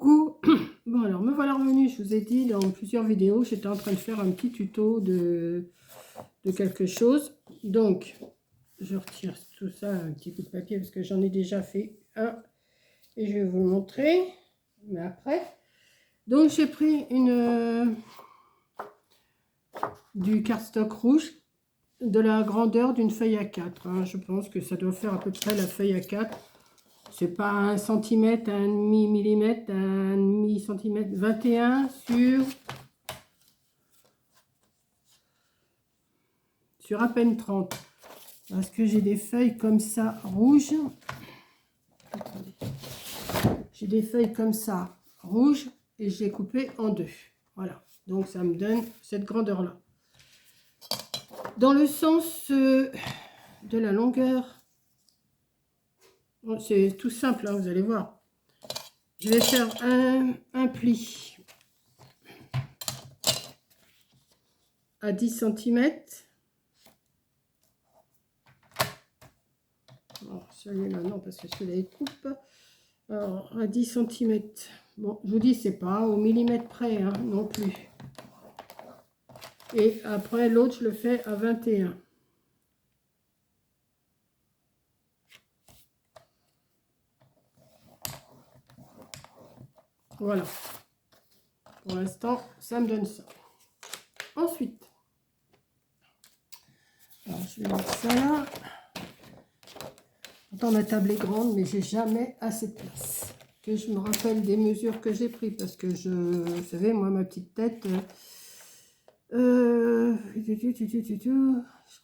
Coucou. Bon alors me voilà revenue, je vous ai dit dans plusieurs vidéos, j'étais en train de faire un petit tuto de quelque chose. Donc je retire tout ça, un petit bout de papier parce que j'en ai déjà fait un et je vais vous le montrer, mais après. Donc j'ai pris du cardstock rouge de la grandeur d'une feuille A4, hein. Je pense que ça doit faire à peu près la feuille A4. C'est pas 1 cm, 1,5 millimètre, 1,5 centimètre, 21 sur à peine 30. Parce que j'ai des feuilles comme ça rouges. J'ai des feuilles comme ça rouges et j'ai coupé en deux. Voilà. Donc ça me donne cette grandeur là. Dans le sens de la longueur, c'est tout simple, hein, vous allez voir. Je vais faire un pli à 10 cm. Celui-là, non, parce que celui-là, il coupe. Alors, à 10 cm. Bon, je vous dis, c'est pas au millimètre près, hein, non plus. Et après, l'autre, je le fais à 21. Voilà. Pour l'instant, ça me donne ça. Ensuite, alors, je vais mettre ça là. Pourtant, ma table est grande, mais j'ai jamais assez de place. Que je me rappelle des mesures que j'ai prises, parce que vous savez, moi, ma petite tête, je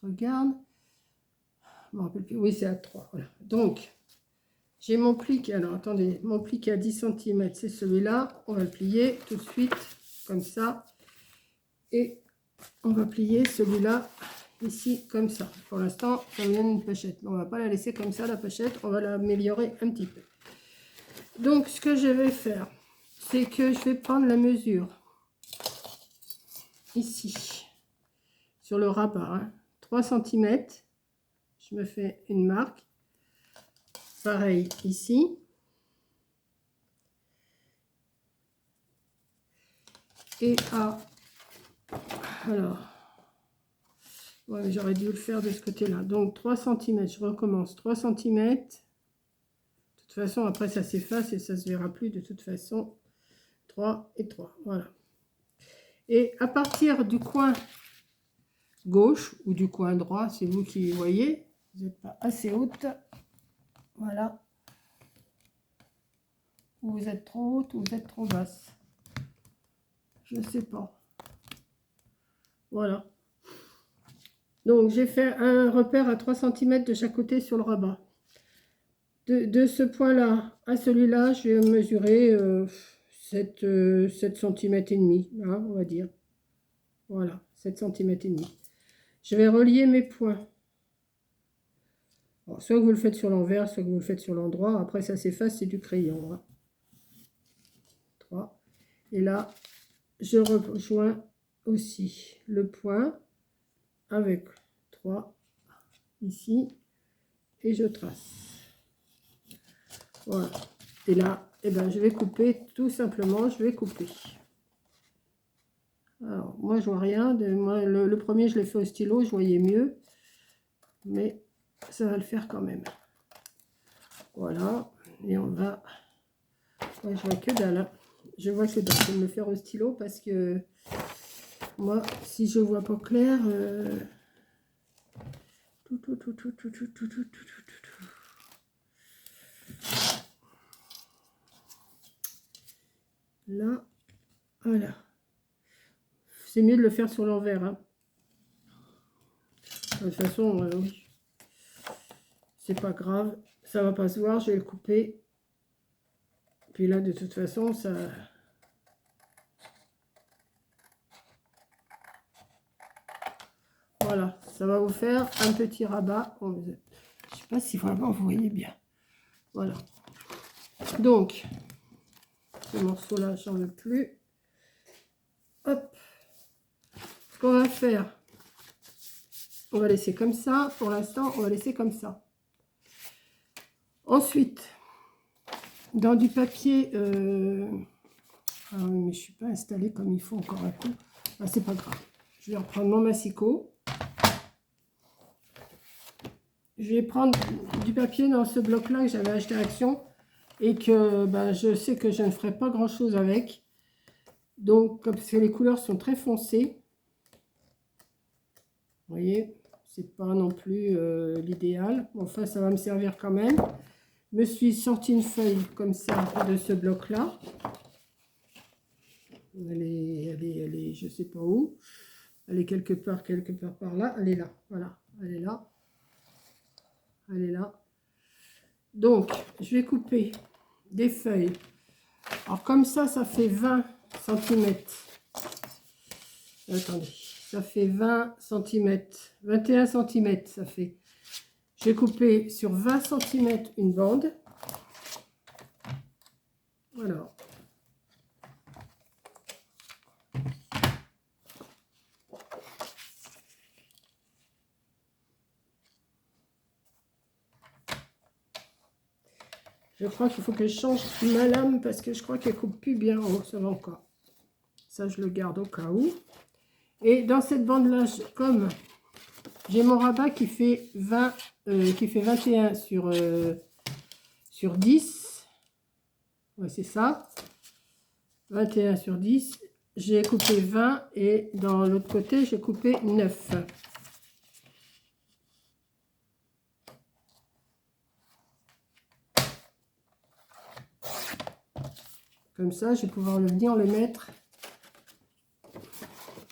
regarde. Je me rappelle plus. Oui, c'est à 3. Voilà. Donc, j'ai mon pli qui, alors attendez, mon pli qui est à 10 cm, c'est celui-là. On va le plier tout de suite, comme ça. Et on va plier celui-là ici, comme ça. Pour l'instant, ça me donne une pochette. On ne va pas la laisser comme ça, la pochette. On va l'améliorer un petit peu. Donc, ce que je vais faire, c'est que je vais prendre la mesure ici, sur le rabat, hein, 3 cm. Je me fais une marque. Pareil ici. Et alors, ouais, j'aurais dû le faire de ce côté-là. Donc 3 cm, je recommence 3 cm. De toute façon, après ça s'efface et ça se verra plus de toute façon. 3 et 3, voilà. Et à partir du coin gauche ou du coin droit, c'est vous qui voyez, vous n'êtes pas assez haute. Voilà. Ou vous êtes trop haute ou vous êtes trop basse. Je ne sais pas. Voilà. Donc j'ai fait un repère à 3 cm de chaque côté sur le rabat. De ce point-là à celui-là, je vais mesurer 7 cm et demi, hein, on va dire. Voilà, 7 cm et demi. Je vais relier mes points. Alors, soit que vous le faites sur l'envers, soit que vous le faites sur l'endroit. Après, ça s'efface, c'est du crayon. Hein. 3. Et là, je rejoins aussi le point avec 3 ici. Et je trace. Voilà. Et là, eh ben, je vais couper, tout simplement, je vais couper. Alors, moi, je vois rien. Moi, le premier, je l'ai fait au stylo, je voyais mieux. Mais ça va le faire quand même. Voilà. Et on va... Ouais, je vois que dalle. Hein. Je vois que dalle. Je vais me le faire au stylo parce que moi, si je vois pas clair... Là, voilà. C'est mieux de le faire sur l'envers. Hein. De toute façon, oui. C'est pas grave. Ça va pas se voir. Je vais le couper. Puis là, de toute façon, ça... Voilà. Ça va vous faire un petit rabat. Oh, je sais pas si vraiment vous voyez bien. Voilà. Donc, ce morceau-là, j'en veux plus. Hop. Ce qu'on va faire, on va laisser comme ça. Pour l'instant, on va laisser comme ça. Ensuite, dans du papier... Ah oui, mais je ne suis pas installée comme il faut encore un coup. Ah, c'est pas grave. Je vais reprendre mon massicot. Je vais prendre du papier dans ce bloc-là que j'avais acheté à Action et que ben, je sais que je ne ferai pas grand-chose avec. Donc, comme que les couleurs sont très foncées, vous voyez, c'est pas non plus l'idéal. Enfin, ça va me servir quand même. Je me suis sorti une feuille comme ça de ce bloc-là. Elle est, je sais pas où. Elle est quelque part par là. Elle est là, voilà, elle est là. Elle est là. Donc, je vais couper des feuilles. Alors, comme ça fait 20 cm. Attendez, ça fait 20 cm. 21 cm, ça fait. J'ai coupé sur 20 cm une bande. Voilà. Je crois qu'il faut que je change ma lame parce que je crois qu'elle coupe plus bien. Oh, ça va encore. Ça, je le garde au cas où. Et dans cette bande-là, comme j'ai mon rabat qui fait 20, qui fait 21 sur 10. Ouais, c'est ça. 21 sur 10. J'ai coupé 20 et dans l'autre côté, j'ai coupé 9. Comme ça, je vais pouvoir venir le mettre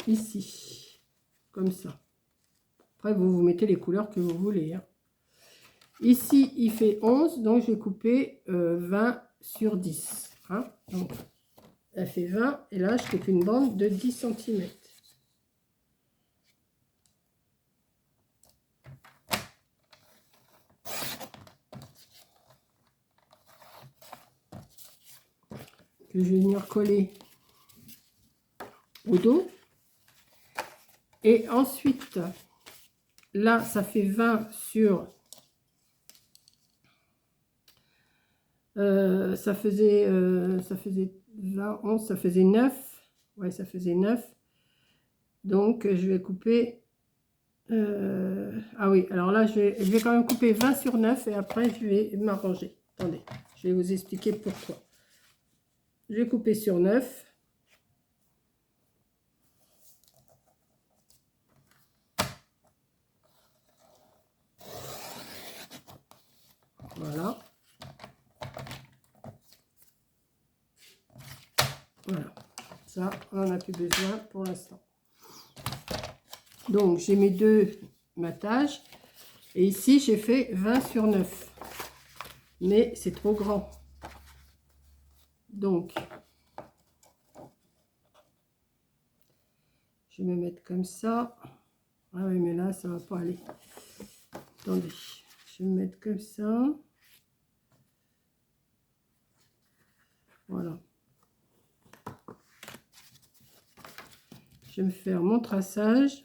ici. Comme ça. Après, vous mettez les couleurs que vous voulez. Hein. Ici, il fait 11, donc je vais couper 20 sur 10. Hein. Donc, elle fait 20, et là, je coupe une bande de 10 cm. Que je vais venir coller au dos. Et ensuite, là, ça fait 20 sur... ça faisait 20, 11, ça faisait 9. Ouais, ça faisait 9. Donc, je vais couper... ah oui, alors là, je vais quand même couper 20 sur 9 et après, je vais m'arranger. Attendez, je vais vous expliquer pourquoi. Je vais couper sur 9. Voilà. Voilà. Ça, on n'en a plus besoin pour l'instant. Donc, j'ai mes deux mattages. Et ici, j'ai fait 20 sur 9. Mais c'est trop grand. Donc, je vais me mettre comme ça. Ah oui, mais là, ça va pas aller. Attendez, je vais me mettre comme ça. Voilà. Je vais me faire mon traçage.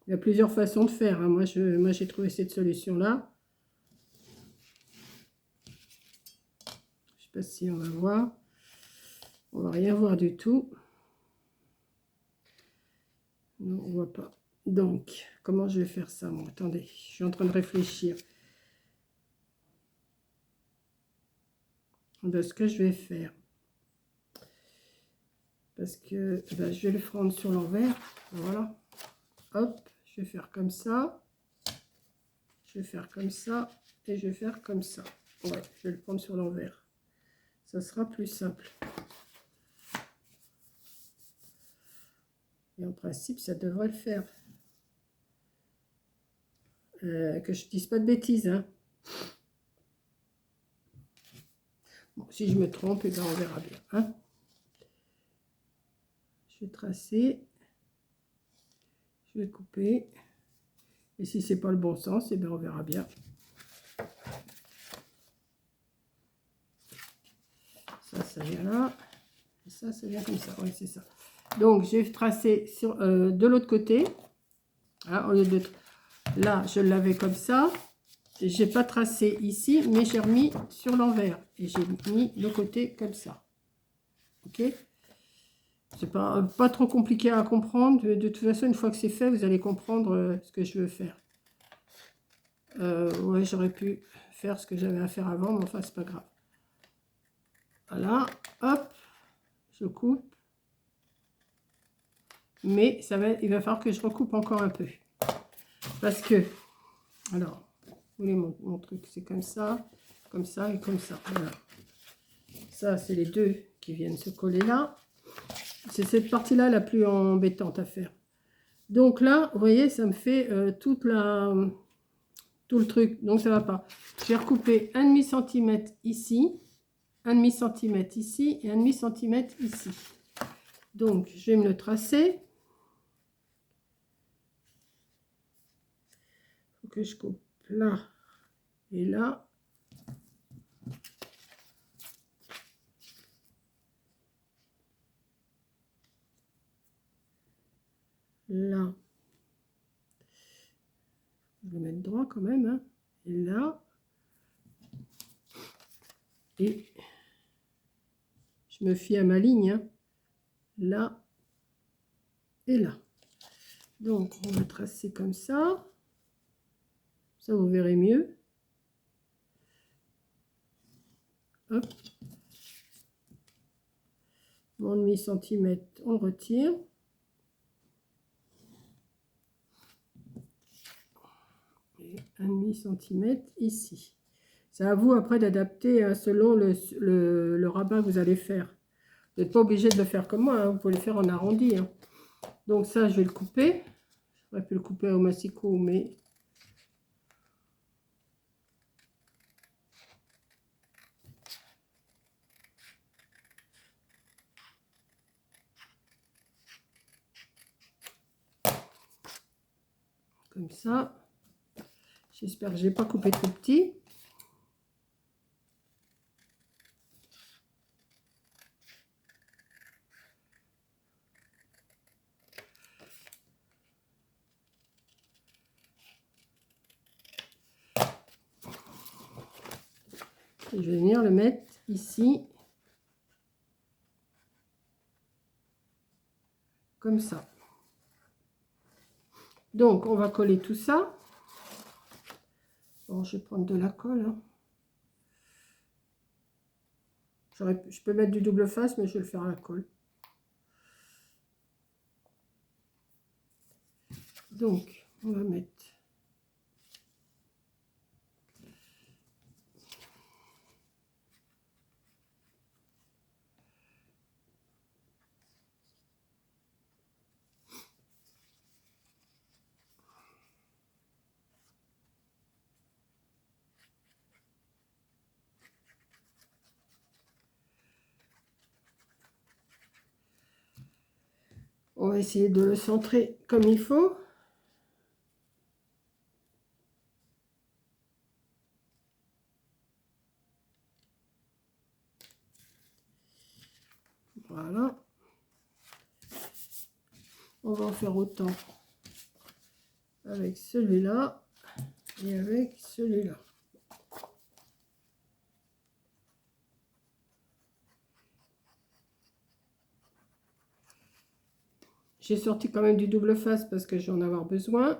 Il y a plusieurs façons de faire. Hein. Moi, j'ai trouvé cette solution-là. Je ne sais pas si on va voir. On va rien voir du tout. Non, on voit pas. Donc, comment je vais faire ça, moi? Attendez, je suis en train de réfléchir. De ce que je vais faire. Parce que ben, je vais le prendre sur l'envers. Voilà. Hop, je vais faire comme ça. Je vais faire comme ça. Et je vais faire comme ça. Ouais, je vais le prendre sur l'envers. Ça sera plus simple. Et en principe, ça devrait le faire. Que je ne dise pas de bêtises. Hein. Bon, si je me trompe, eh ben, on verra bien. Hein. Je vais tracer. Je vais couper. Et si c'est pas le bon sens, eh bien, on verra bien. Ça vient là. Ça, c'est bien comme ça. Oui, c'est ça. Donc, j'ai tracé sur, de l'autre côté. Hein, au lieu de... Là, je l'avais comme ça. J'ai pas tracé ici, mais j'ai remis sur l'envers. Et j'ai mis le côté comme ça. Ok? C'est pas trop compliqué à comprendre. De toute façon, une fois que c'est fait, vous allez comprendre ce que je veux faire. Ouais, j'aurais pu faire ce que j'avais à faire avant, mais enfin, c'est pas grave. Voilà, hop, je coupe. Mais il va falloir que je recoupe encore un peu. Parce que, alors, vous voulez mon truc, c'est comme ça et comme ça. Voilà. Ça, c'est les deux qui viennent se coller là. C'est cette partie-là la plus embêtante à faire. Donc là, vous voyez, ça me fait tout le truc. Donc ça va pas. Je vais recouper 1,5 cm ici, 1,5 cm ici et 1,5 cm ici. Donc, je vais me le tracer. Il faut que je coupe là et là. Là. Je vais le mettre droit quand même. Hein. Et là. Et je me fie à ma ligne. Hein. Là et là. Donc, on va tracer comme ça. Ça, vous verrez mieux. Hop. Mon demi-centimètre, on retire. Et 1,5 cm ici. C'est à vous après d'adapter selon le rabat que vous allez faire. Vous n'êtes pas obligé de le faire comme moi, hein. Vous pouvez le faire en arrondi. Hein. Donc ça, je vais le couper. J'aurais pu le couper au massicot, mais... Comme ça. J'espère que je n'ai pas coupé trop petit. Et je vais venir le mettre ici. Comme ça. Donc, on va coller tout ça. Bon, je vais prendre de la colle. Hein. Je peux mettre du double face, mais je vais le faire à la colle. Donc, on va mettre... On va essayer de le centrer comme il faut. Voilà. On va en faire autant avec celui-là et avec celui-là. J'ai sorti quand même du double face parce que je vais en avoir besoin.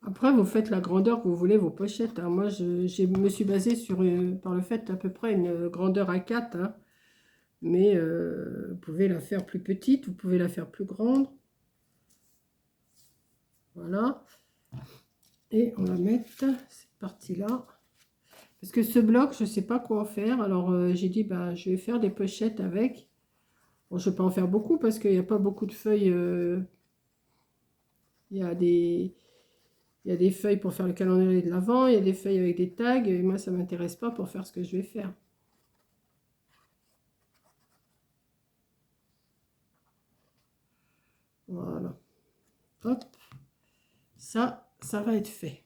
Après, vous faites la grandeur que vous voulez, vos pochettes. Hein. Moi, je me suis basée sur, par le fait à peu près une grandeur A4. Hein. Mais vous pouvez la faire plus petite, vous pouvez la faire plus grande. Voilà. Et on va mettre cette partie-là. Parce que ce bloc, je ne sais pas quoi en faire. Alors, j'ai dit, bah, je vais faire des pochettes avec. Bon, je ne vais pas en faire beaucoup parce qu'il n'y a pas beaucoup de feuilles. Il y a des feuilles pour faire le calendrier de l'Avent. Il y a des feuilles avec des tags. Et moi, ça ne m'intéresse pas pour faire ce que je vais faire. Voilà. hop, ça va être fait.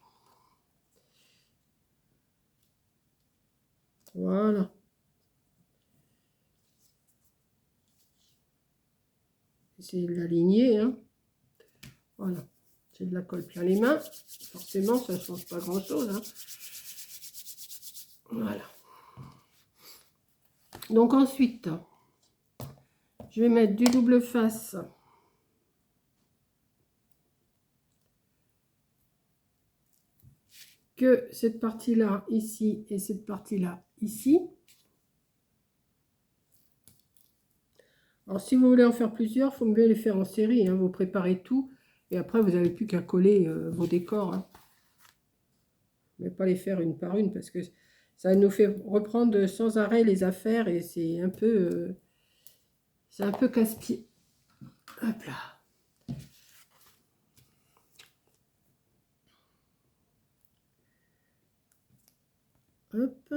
Voilà. Essayez de l'aligner, hein. Voilà. J'ai de la colle plein les mains. Forcément, ça ne change pas grand-chose, hein. Voilà. Donc ensuite, je vais mettre du double face. Que cette partie-là ici et cette partie-là ici. Alors, si vous voulez en faire plusieurs, il faut mieux les faire en série, hein. Vous préparez tout et après, vous n'avez plus qu'à coller vos décors, hein. Mais pas les faire une par une parce que ça nous fait reprendre sans arrêt les affaires et c'est un peu casse-pied. Hop là. Hop.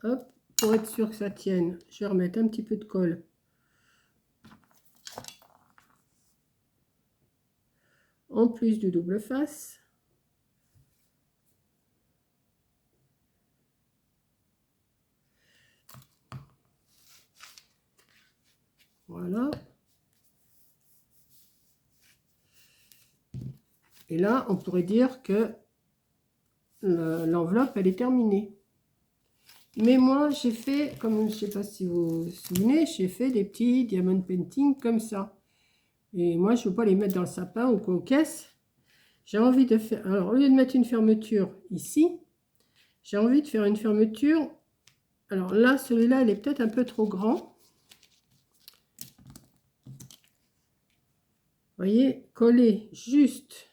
Hop. Pour être sûr que ça tienne, je vais remettre un petit peu de colle. En plus du double face. Voilà. Et là, on pourrait dire que l'enveloppe, elle est terminée. Mais moi, j'ai fait, comme je ne sais pas si vous vous souvenez, j'ai fait des petits diamond painting comme ça. Et moi, je ne veux pas les mettre dans le sapin ou aux caisses. J'ai envie de faire... Alors, au lieu de mettre une fermeture ici, j'ai envie de faire une fermeture. Alors là, celui-là, il est peut-être un peu trop grand. Vous voyez, coller juste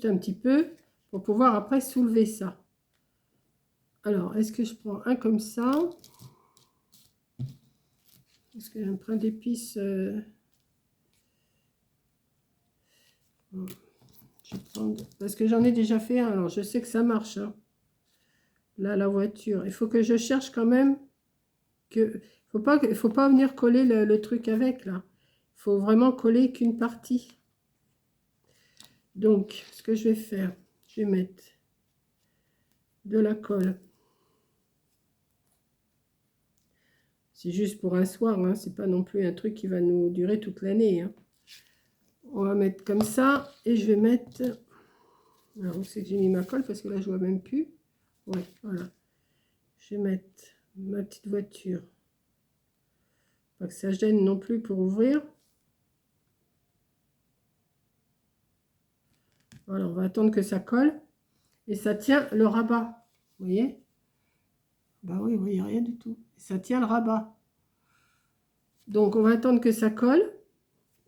un petit peu pour pouvoir après soulever ça. Alors, est-ce que je prends un comme ça? Est-ce que j'ai un brin d'épices je vais prendre... Parce que j'en ai déjà fait un, alors je sais que ça marche, hein. Là, la voiture. Il faut que je cherche quand même que... Il faut pas venir coller le truc avec, là. Il faut vraiment coller qu'une partie. Donc, ce que je vais faire, je vais mettre de la colle. C'est juste pour un soir, hein, c'est pas non plus un truc qui va nous durer toute l'année, hein. On va mettre comme ça et je vais mettre... Alors, où c'est que j'ai mis ma colle parce que là, je vois même plus. Ouais, voilà. Je vais mettre ma petite voiture. Pas que ça gêne non plus pour ouvrir. Voilà, on va attendre que ça colle. Et ça tient le rabat. Vous voyez? Bah oui, vous voyez rien du tout. Ça tient le rabat. Donc, on va attendre que ça colle.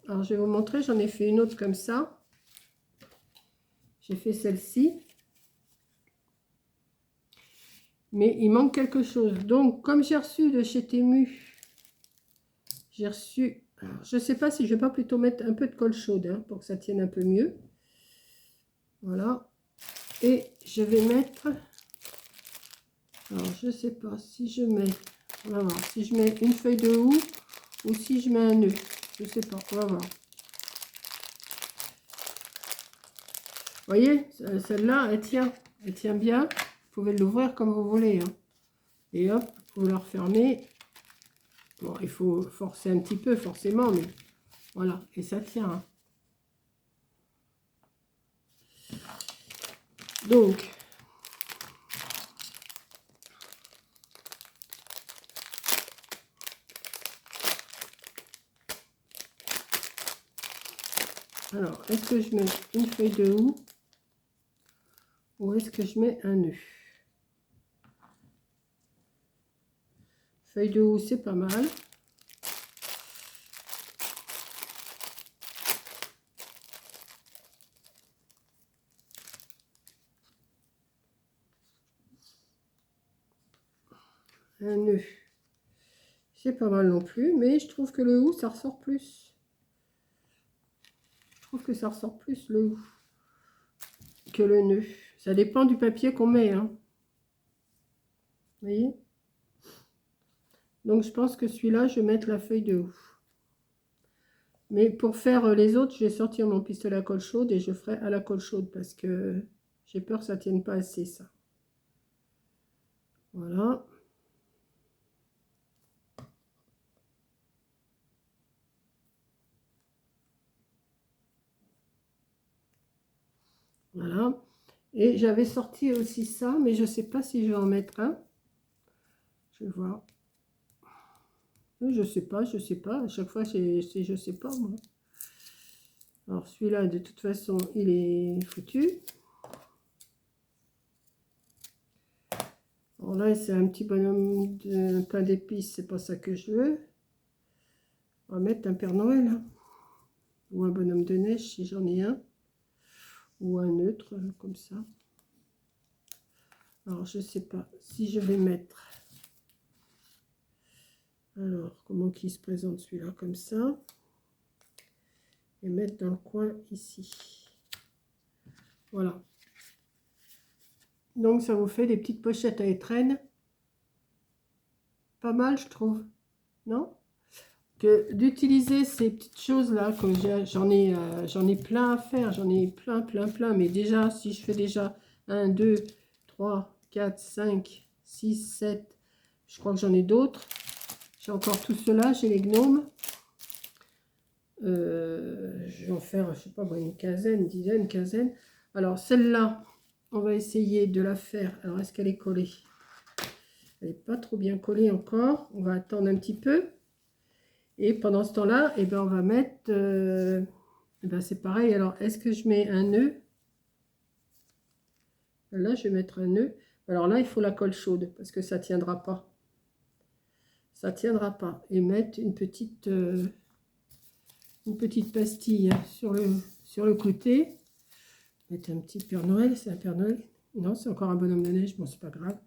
Alors, je vais vous montrer. J'en ai fait une autre comme ça. J'ai fait celle-ci. Mais il manque quelque chose. Donc, comme j'ai reçu de chez Temu, j'ai reçu... Alors, je ne sais pas si je ne vais pas plutôt mettre un peu de colle chaude, hein, pour que ça tienne un peu mieux. Voilà. Et je vais mettre... Alors, je ne sais pas si je mets... On va voir. Si je mets une feuille de houx ou si je mets un nœud. Je ne sais pas. On va voir. Vous voyez, celle-là, elle tient. Elle tient bien. Vous pouvez l'ouvrir comme vous voulez, hein. Et hop, vous la refermez. Bon, il faut forcer un petit peu, forcément, mais voilà. Et ça tient, hein. Donc, alors, est-ce que je mets une feuille de houx ou est-ce que je mets un nœud? Feuille de houx, c'est pas mal. Un nœud, c'est pas mal non plus, mais je trouve que le houx, ça ressort plus. Je trouve que ça ressort plus le houx que le nœud. Ça dépend du papier qu'on met, hein. Vous voyez? Donc, je pense que celui-là, je vais mettre la feuille de haut. Mais pour faire les autres, je vais sortir mon pistolet à colle chaude et je ferai à la colle chaude parce que j'ai peur que ça ne tienne pas assez, ça. Voilà. Voilà. Et j'avais sorti aussi ça, mais je ne sais pas si je vais en mettre un. Je vais voir. Je sais pas, je sais pas. À chaque fois, c'est je sais pas, moi. Alors, celui-là, de toute façon, il est foutu. Alors là, c'est un petit bonhomme de pain d'épices. C'est pas ça que je veux. On va mettre un Père Noël. Hein. Ou un bonhomme de neige, si j'en ai un. Ou un neutre, comme ça. Alors, je sais pas si je vais mettre... Alors, comment qu'il se présente celui-là, comme ça. Et mettre dans le coin ici. Voilà. Donc, ça vous fait des petites pochettes à étrennes. Pas mal, je trouve. Non? Que d'utiliser ces petites choses-là, comme j'en ai plein à faire. J'en ai plein. Mais déjà, si je fais déjà 1, 2, 3, 4, 5, 6, 7, je crois que j'en ai d'autres. J'ai encore tout cela, j'ai les gnomes. Je vais en faire, je sais pas, une quinzaine, dizaine, quinzaine. Alors, celle-là, on va essayer de la faire. Alors, est-ce qu'elle est collée? Elle n'est pas trop bien collée encore. On va attendre un petit peu. Et pendant ce temps-là, eh ben, on va mettre... eh ben, c'est pareil. Alors, est-ce que je mets un nœud? Là, je vais mettre un nœud. Alors là, il faut la colle chaude parce que ça ne tiendra pas. Ça ne tiendra pas. Et mettre une petite pastille sur le côté. Mettre un petit Père Noël. C'est un Père Noël? Non, c'est encore un bonhomme de neige. Bon, c'est pas grave.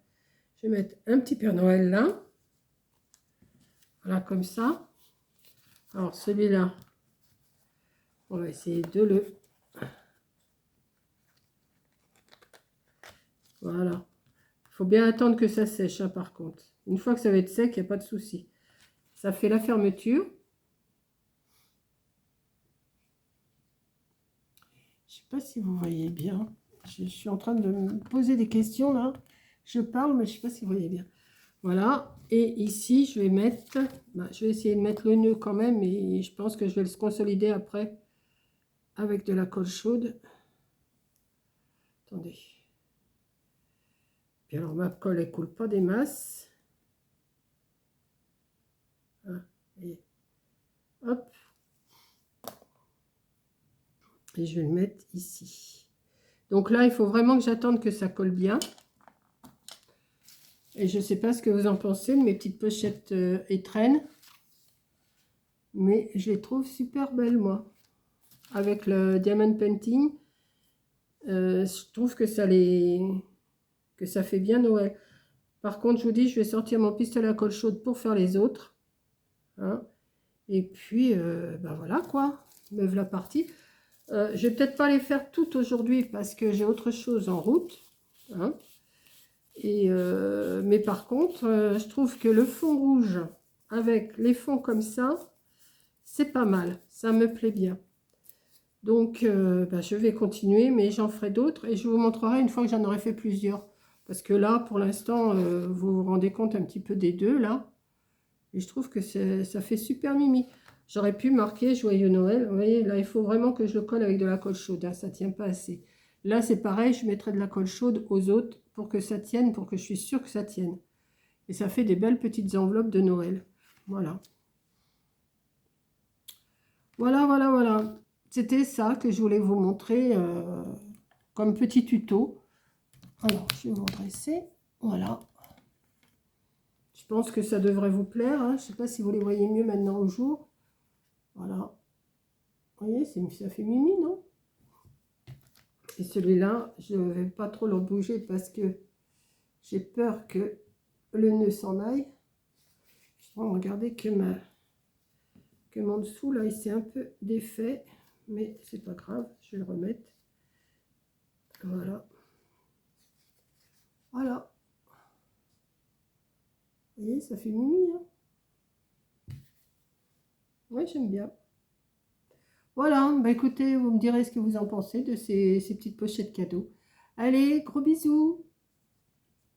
Je vais mettre un petit Père Noël là. Voilà, comme ça. Alors, celui-là, on va essayer de le... Voilà. Il faut bien attendre que ça sèche, hein, par contre. Une fois que ça va être sec, il n'y a pas de souci. Ça fait la fermeture. Je ne sais pas si vous voyez bien. Je suis en train de me poser des questions, là. Je parle, mais je ne sais pas si vous voyez bien. Voilà. Et ici, je vais mettre... je vais essayer de mettre le nœud quand même. Et je pense que je vais le consolider après avec de la colle chaude. Attendez. Puis alors, ma colle, elle ne coule pas des masses. Et hop. Et je vais le mettre ici. Donc là, il faut vraiment que j'attende que ça colle bien. Et je ne sais pas ce que vous en pensez de mes petites pochettes étrennes. Mais je les trouve super belles, moi. Avec le Diamond Painting, je trouve que ça fait bien Noël. Par contre, je vous dis, je vais sortir mon pistolet à colle chaude pour faire les autres. Hein. Et puis, ben voilà quoi. Me voilà partie. Je vais peut-être pas les faire toutes aujourd'hui parce que j'ai autre chose en route. Hein. Mais par contre, je trouve que le fond rouge avec les fonds comme ça, c'est pas mal. Ça me plaît bien. Donc, je vais continuer, mais j'en ferai d'autres et je vous montrerai une fois que j'en aurai fait plusieurs. Parce que là, pour l'instant, vous vous rendez compte un petit peu des deux, là. Et je trouve que ça fait super mimi. J'aurais pu marquer Joyeux Noël. Vous voyez, là, il faut vraiment que je le colle avec de la colle chaude. Hein, ça ne tient pas assez. Là, c'est pareil, je mettrai de la colle chaude aux autres pour que ça tienne, pour que je suis sûre que ça tienne. Et ça fait des belles petites enveloppes de Noël. Voilà. Voilà. C'était ça que je voulais vous montrer comme petit tuto. Alors, je vais vous redresser. Voilà. Je pense que ça devrait vous plaire. Hein. Je ne sais pas si vous les voyez mieux maintenant au jour. Voilà. Vous voyez, ça fait mimi, non? Et celui-là, je ne vais pas trop le bouger parce que j'ai peur que le nœud s'en aille. Regardez que mon dessous, là, il s'est un peu défait. Mais c'est pas grave, je vais le remettre. Voilà. Voilà. Vous voyez, ça fait mimi. Hein. Ouais, j'aime bien. Voilà, bah écoutez, vous me direz ce que vous en pensez de ces petites pochettes cadeaux. Allez, gros bisous!